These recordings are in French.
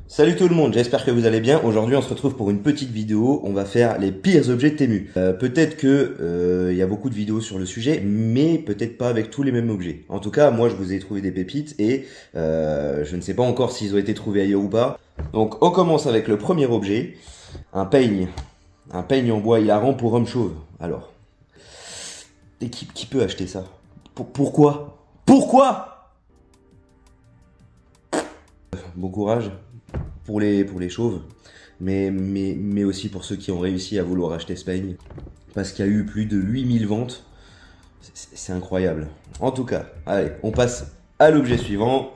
Salut tout le monde, j'espère que vous allez bien. Aujourd'hui on se retrouve pour une petite vidéo, on va faire les pires objets de Temu. Peut-être que y a beaucoup de vidéos sur le sujet, mais peut-être pas avec tous les mêmes objets. En tout cas, moi je vous ai trouvé des pépites et je ne sais pas encore s'ils ont été trouvés ailleurs ou pas. Donc on commence avec le premier objet, un peigne. Un peigne en bois hilarant pour homme chauve. Alors, et qui peut acheter ça? Pourquoi? Pourquoi? Bon courage pour les chauves, mais aussi pour ceux qui ont réussi à vouloir acheter ce peigne. Parce qu'il y a eu plus de 8000 ventes. C'est incroyable. En tout cas, allez, on passe à l'objet suivant.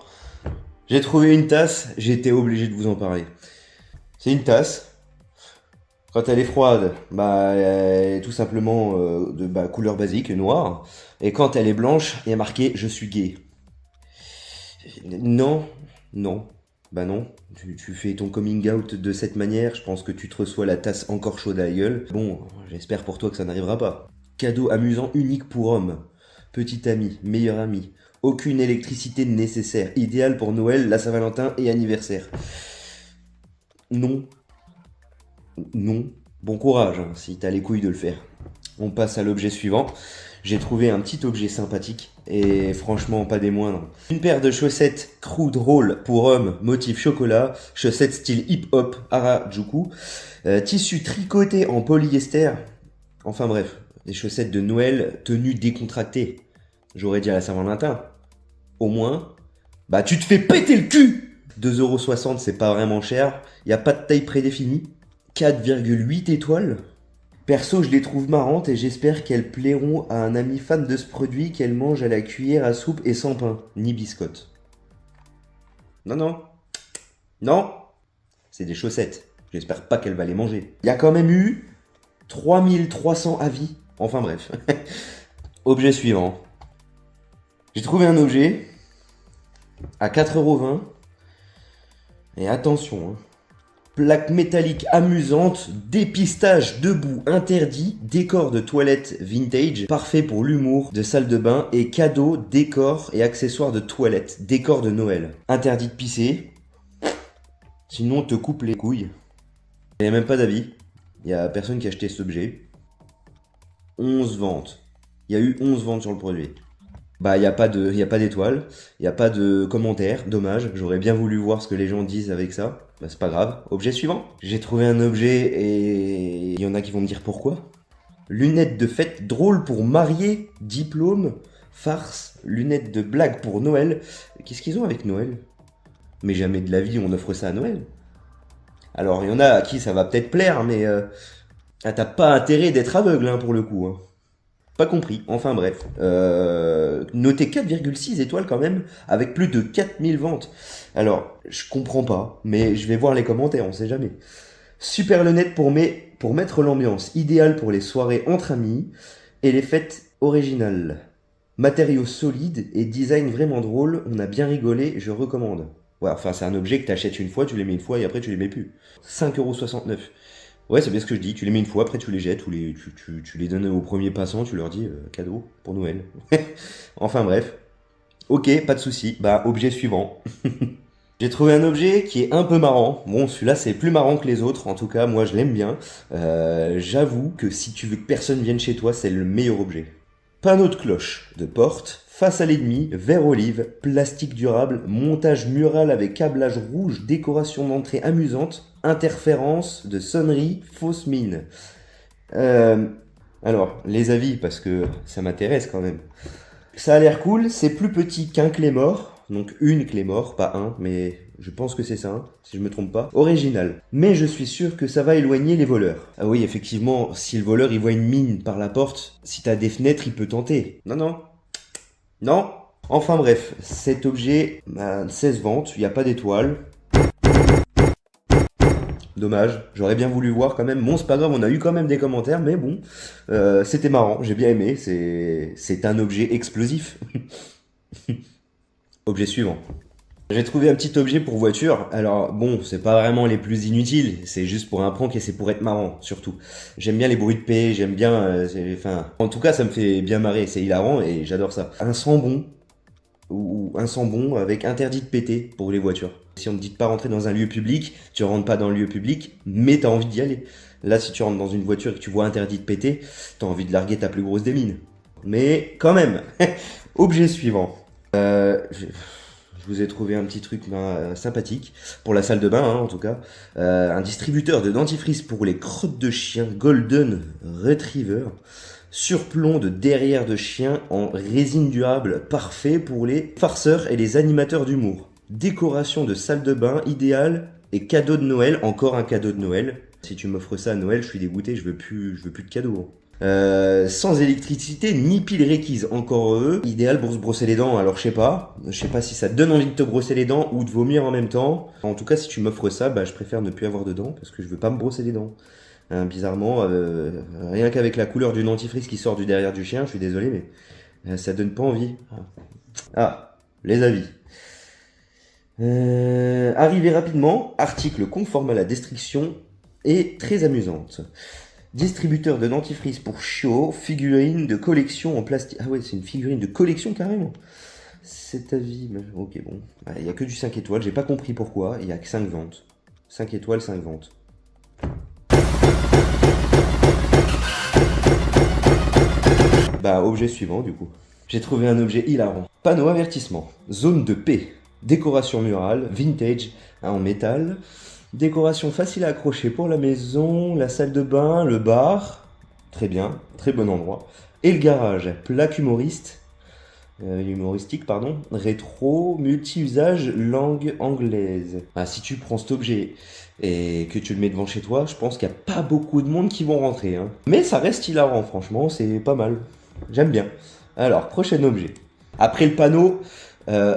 J'ai trouvé une tasse, j'ai été obligé de vous en parler. C'est une tasse. Quand elle est froide, elle est tout simplement de couleur basique, noire. Et quand elle est blanche, il y a marqué "Je suis gay". Non, non. Bah non, tu fais ton coming out de cette manière, je pense que tu te reçois la tasse encore chaude à la gueule. Bon, j'espère pour toi que ça n'arrivera pas. Cadeau amusant unique pour homme. Petit ami, meilleur ami. Aucune électricité nécessaire. Idéal pour Noël, la Saint-Valentin et anniversaire. Non. Non. Bon courage, hein, si t'as les couilles de le faire. On passe à l'objet suivant. J'ai trouvé un petit objet sympathique et franchement pas des moindres. Une paire de chaussettes crew roll pour homme, motif chocolat, chaussettes style hip-hop, Harajuku, tissu tricoté en polyester. Enfin bref, des chaussettes de Noël, tenue décontractée. J'aurais dit à la Saint-Valentin. Au moins, tu te fais péter le cul. 2,60 € c'est pas vraiment cher, y a pas de taille prédéfinie. 4,8 étoiles. Perso, je les trouve marrantes et j'espère qu'elles plairont à un ami fan de ce produit qu'elle mange à la cuillère à soupe et sans pain, ni biscotte. Non, non. Non. C'est des chaussettes. J'espère pas qu'elle va les manger. Il y a quand même eu 3300 avis. Enfin bref. Objet suivant. J'ai trouvé un objet à 4,20 €. Et attention, hein. Plaque métallique amusante, dépistage debout interdit, décor de toilette vintage, parfait pour l'humour, de salle de bain et cadeau, décor et accessoires de toilette, décor de Noël. Interdit de pisser, sinon on te coupe les couilles. Il n'y a même pas d'avis, il n'y a personne qui a acheté cet objet. 11 ventes. Il y a eu 11 ventes sur le produit. Il n'y a pas d'étoiles, il n'y a pas de commentaires, dommage, j'aurais bien voulu voir ce que les gens disent avec ça. C'est pas grave. Objet suivant. J'ai trouvé un objet et il y en a qui vont me dire pourquoi. Lunettes de fête drôles pour marier, diplôme, farce, lunettes de blague pour Noël. Qu'est-ce qu'ils ont avec Noël? Mais jamais de la vie on offre ça à Noël. Alors il y en a à qui ça va peut-être plaire, mais t'as pas intérêt d'être aveugle hein, pour le coup. Hein. Pas compris, enfin bref. Notez 4,6 étoiles quand même, avec plus de 4000 ventes. Alors, je comprends pas, mais je vais voir les commentaires, on sait jamais. Super lunette pour mettre l'ambiance, idéal pour les soirées entre amis et les fêtes originales. Matériaux solides et design vraiment drôle, on a bien rigolé, je recommande. Ouais, enfin c'est un objet que t'achètes une fois, tu les mets une fois et après tu les mets plus. 5,69 €. Ouais, c'est bien ce que je dis. Tu les mets une fois, après tu les jettes ou tu les donnes aux premiers passants, tu leur dis cadeau pour Noël. Enfin bref. Ok, pas de souci. Objet suivant. J'ai trouvé un objet qui est un peu marrant. Bon, celui-là c'est plus marrant que les autres. En tout cas, moi je l'aime bien. J'avoue que si tu veux que personne vienne chez toi, c'est le meilleur objet. Panneau de cloche, de porte, face à l'ennemi, verre olive, plastique durable, montage mural avec câblage rouge, décoration d'entrée amusante, interférence de sonnerie, fausse mine. Alors, les avis, parce que ça m'intéresse quand même. Ça a l'air cool, c'est plus petit qu'un Claymore, donc une Claymore, pas un, mais je pense que c'est ça, hein, si je me trompe pas. Original. Mais je suis sûr que ça va éloigner les voleurs. Ah oui, effectivement, si le voleur il voit une mine par la porte, si t'as des fenêtres, il peut tenter. Non, non. Non. Enfin bref, cet objet, 16 ventes, il n'y a pas d'étoile. Dommage, j'aurais bien voulu voir quand même. Bon, c'est pas grave, on a eu quand même des commentaires, mais bon, c'était marrant, j'ai bien aimé. C'est un objet explosif. Objet suivant. J'ai trouvé un petit objet pour voiture. Alors bon, c'est pas vraiment les plus inutiles, c'est juste pour un prank et c'est pour être marrant, surtout. j'aime bien les bruits de paix, j'aime bien... en tout cas, ça me fait bien marrer, c'est hilarant et j'adore ça. Un sambon ou un sambon avec interdit de péter pour les voitures. Si on te dit de pas rentrer dans un lieu public, tu rentres pas dans le lieu public, mais t'as envie d'y aller. Là, si tu rentres dans une voiture et que tu vois interdit de péter, t'as envie de larguer ta plus grosse des mines. Mais quand même, objet suivant. Je vous ai trouvé un petit truc sympathique, pour la salle de bain en tout cas. Un distributeur de dentifrice pour les crottes de chien Golden Retriever. Surplomb de derrière de chien en résine durable, parfait pour les farceurs et les animateurs d'humour. Décoration de salle de bain idéale et cadeau de Noël, encore un cadeau de Noël. Si tu m'offres ça à Noël, je suis dégoûté, je veux plus de cadeaux. Sans électricité ni pile requise, encore eux. Idéal pour se brosser les dents, alors je sais pas si ça te donne envie de te brosser les dents ou de vomir en même temps. En tout cas, si tu m'offres ça, je préfère ne plus avoir de dents parce que je veux pas me brosser les dents. Bizarrement, rien qu'avec la couleur du dentifrice qui sort du derrière du chien, je suis désolé, mais ça donne pas envie. Ah, les avis. Arrivez rapidement, article conforme à la description et très amusante. Distributeur de dentifrice pour chiots, figurine de collection en plastique. Ah ouais, c'est une figurine de collection carrément. C'est avis. Ok, bon. Il n'y a que du 5 étoiles, j'ai pas compris pourquoi. Il n'y a que 5 ventes. 5 étoiles, 5 ventes. Objet suivant du coup. J'ai trouvé un objet hilarant. Panneau avertissement. Zone de paix. Décoration murale, vintage, en métal. Décoration facile à accrocher pour la maison, la salle de bain, le bar. Très bien, très bon endroit. Et le garage. Plaque humoristique, rétro, multi-usage, langue anglaise. Si tu prends cet objet et que tu le mets devant chez toi, je pense qu'il n'y a pas beaucoup de monde qui vont rentrer. Mais ça reste hilarant, franchement, c'est pas mal. J'aime bien. Alors, prochain objet. Après le panneau,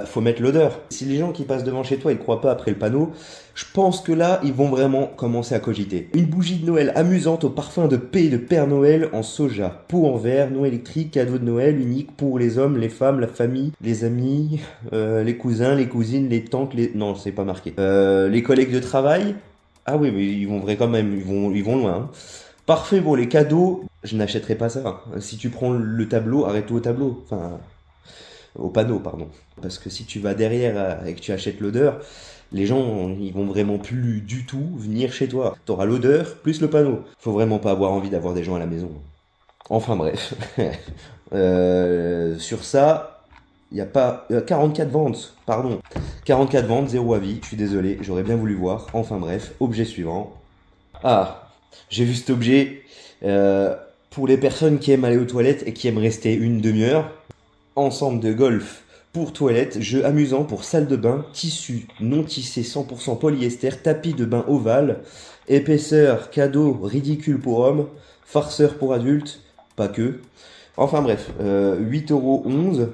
faut mettre l'odeur. Si les gens qui passent devant chez toi, ils croient pas après le panneau, je pense que là, ils vont vraiment commencer à cogiter. Une bougie de Noël amusante au parfum de paix de Père Noël en soja. Pot en verre, non électrique, cadeau de Noël unique pour les hommes, les femmes, la famille, les amis, les cousins, les cousines, les tantes, Non, c'est pas marqué. Les collègues de travail. Ah oui, mais ils vont vrai quand même, ils vont loin. Parfait pour les cadeaux, je n'achèterai pas ça. Si tu prends le tableau, arrête-toi au tableau. Enfin, au panneau, pardon. Parce que si tu vas derrière et que tu achètes l'odeur, les gens, ils vont vraiment plus du tout venir chez toi. T'auras l'odeur plus le panneau. Faut vraiment pas avoir envie d'avoir des gens à la maison. Enfin bref. Sur ça, il n'y a pas... 44 ventes, pardon. 44 ventes, 0 avis. Je suis désolé, j'aurais bien voulu voir. Enfin bref, objet suivant. J'ai vu cet objet pour les personnes qui aiment aller aux toilettes et qui aiment rester une demi-heure. Ensemble de golf pour toilette, jeu amusant pour salle de bain, tissu non tissé 100% polyester, tapis de bain ovale, épaisseur, cadeau ridicule pour hommes, farceur pour adultes, pas que. Enfin bref, 8,11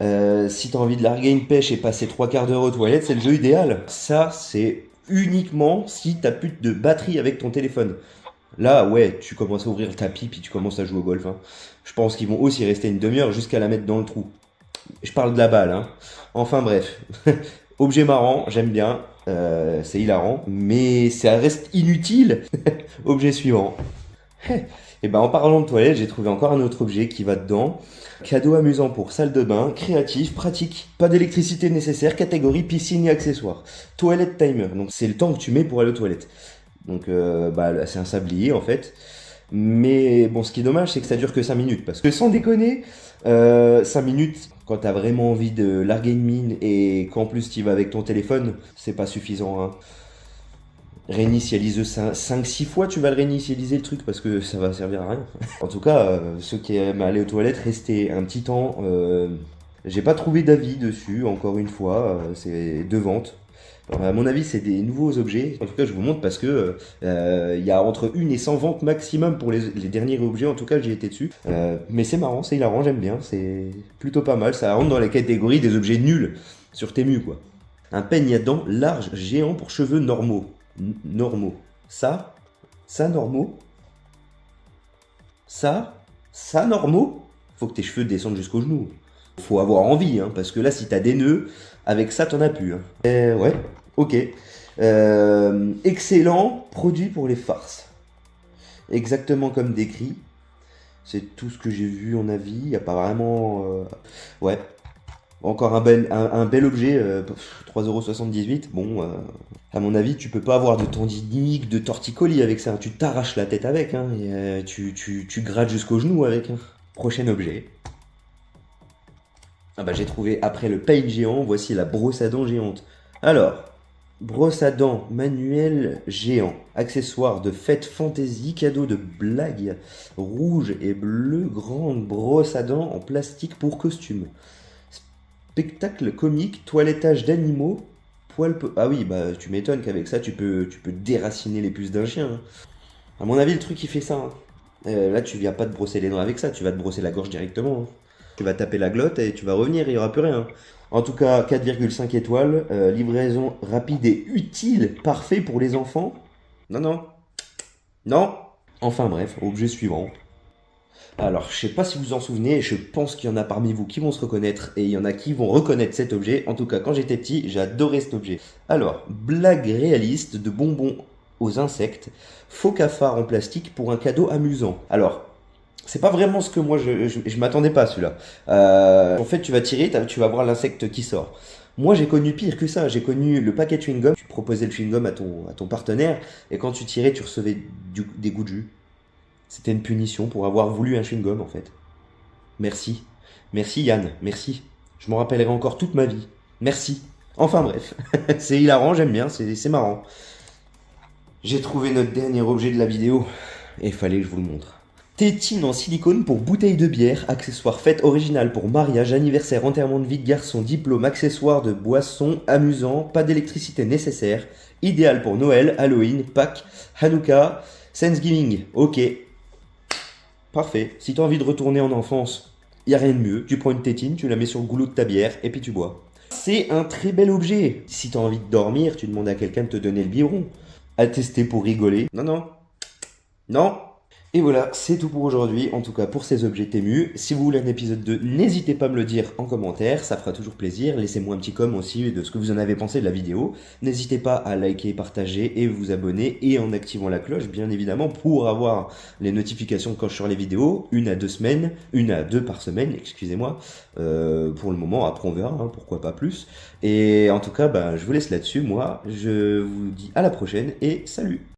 €. Si t'as envie de larguer une pêche et passer 3 quarts d'heure aux toilettes, c'est le jeu idéal. Ça, c'est uniquement si t'as plus de batterie avec ton téléphone. Là, ouais, tu commences à ouvrir le tapis puis tu commences à jouer au golf. Je pense qu'ils vont aussi rester une demi-heure jusqu'à la mettre dans le trou. Je parle de la balle. Enfin bref, objet marrant, j'aime bien, c'est hilarant, mais ça reste inutile. Objet suivant. Et en parlant de toilette, j'ai trouvé encore un autre objet qui va dedans. Cadeau amusant pour salle de bain, créatif, pratique, pas d'électricité nécessaire, catégorie piscine et accessoires. Toilette timer, donc c'est le temps que tu mets pour aller aux toilettes. Donc c'est un sablier en fait. Mais bon, ce qui est dommage, c'est que ça dure que 5 minutes. Parce que sans déconner, 5 minutes, quand t'as vraiment envie de larguer une mine et qu'en plus tu vas avec ton téléphone, c'est pas suffisant. Réinitialise 5-6 fois, tu vas le réinitialiser le truc parce que ça va servir à rien. En tout cas, ceux qui aiment aller aux toilettes, restez un petit temps. J'ai pas trouvé d'avis dessus, encore une fois, c'est de vente. Alors, à mon avis, c'est des nouveaux objets. En tout cas, je vous montre parce que il y a entre 1 et 100 ventes maximum pour les derniers objets. En tout cas, j'ai été dessus. Mais c'est marrant, c'est hilarant, j'aime bien. C'est plutôt pas mal. Ça rentre dans la catégorie des objets nuls sur Temu, quoi. Un peigne à dents large, géant pour cheveux normaux. Normaux. Ça normaux. Ça normaux. Faut que tes cheveux descendent jusqu'aux genoux. Faut avoir envie, parce que là, si t'as des nœuds, avec ça, t'en as plus. Ouais, ok. Excellent produit pour les farces. Exactement comme décrit. C'est tout ce que j'ai vu en avis. Il n'y a pas vraiment... Ouais. Encore un bel objet, 3,78 €. Bon, à mon avis, tu peux pas avoir de tendinite, de torticolis avec ça. Tu t'arraches la tête avec, hein, et, tu grattes jusqu'au genou avec. Hein. Prochain objet. Ah bah j'ai trouvé, après le paille géant, voici la brosse à dents géante. Alors, brosse à dents manuel géant, accessoire de fête fantasy, cadeau de blague, rouge et bleu, grande brosse à dents en plastique pour costume. Spectacle comique, toilettage d'animaux, Ah oui, bah tu m'étonnes qu'avec ça tu peux déraciner les puces d'un chien. Hein. À mon avis, le truc il fait ça. Hein. Là, tu viens pas te brosser les dents avec ça, tu vas te brosser la gorge directement. Hein. Tu vas taper la glotte et tu vas revenir, il n'y aura plus rien. En tout cas, 4,5 étoiles, livraison rapide et utile, parfait pour les enfants. Non, non, non. Enfin bref, objet suivant. Alors, je sais pas si vous vous en souvenez, je pense qu'il y en a parmi vous qui vont se reconnaître et il y en a qui vont reconnaître cet objet. En tout cas, quand j'étais petit, j'adorais cet objet. Alors, blague réaliste de bonbons aux insectes, faux cafard en plastique pour un cadeau amusant. Alors, c'est pas vraiment ce que moi je m'attendais pas à celui-là. En fait, tu vas tirer, tu vas voir l'insecte qui sort. Moi, j'ai connu pire que ça. J'ai connu le paquet de chewing-gum. Tu proposais le chewing-gum à ton partenaire et quand tu tirais, tu recevais des goûts de jus. C'était une punition pour avoir voulu un chewing-gum en fait. Merci. Merci Yann, merci. Je m'en rappellerai encore toute ma vie. Merci. Enfin bref, c'est hilarant, j'aime bien, c'est marrant. J'ai trouvé notre dernier objet de la vidéo et il fallait que je vous le montre. Tétine en silicone pour bouteille de bière, accessoire fête original pour mariage, anniversaire, enterrement de vie de garçon, diplôme, accessoire de boisson, amusant, pas d'électricité nécessaire, idéal pour Noël, Halloween, Pâques, Hanouka, Thanksgiving. Ok. Parfait. Si t'as envie de retourner en enfance, y a rien de mieux. Tu prends une tétine, tu la mets sur le goulot de ta bière et puis tu bois. C'est un très bel objet. Si t'as envie de dormir, tu demandes à quelqu'un de te donner le biberon. À tester pour rigoler. Non, non. Non. Et voilà, c'est tout pour aujourd'hui, en tout cas pour ces objets Temu. Si vous voulez un épisode 2, n'hésitez pas à me le dire en commentaire, ça fera toujours plaisir. Laissez-moi un petit com aussi de ce que vous en avez pensé de la vidéo. N'hésitez pas à liker, partager et vous abonner, et en activant la cloche, bien évidemment, pour avoir les notifications quand je sors les vidéos, 1 à 2 semaines, 1 à 2 par semaine, excusez-moi, pour le moment, après on verra, hein, pourquoi pas plus. Et en tout cas, je vous laisse là-dessus, moi, je vous dis à la prochaine, et salut!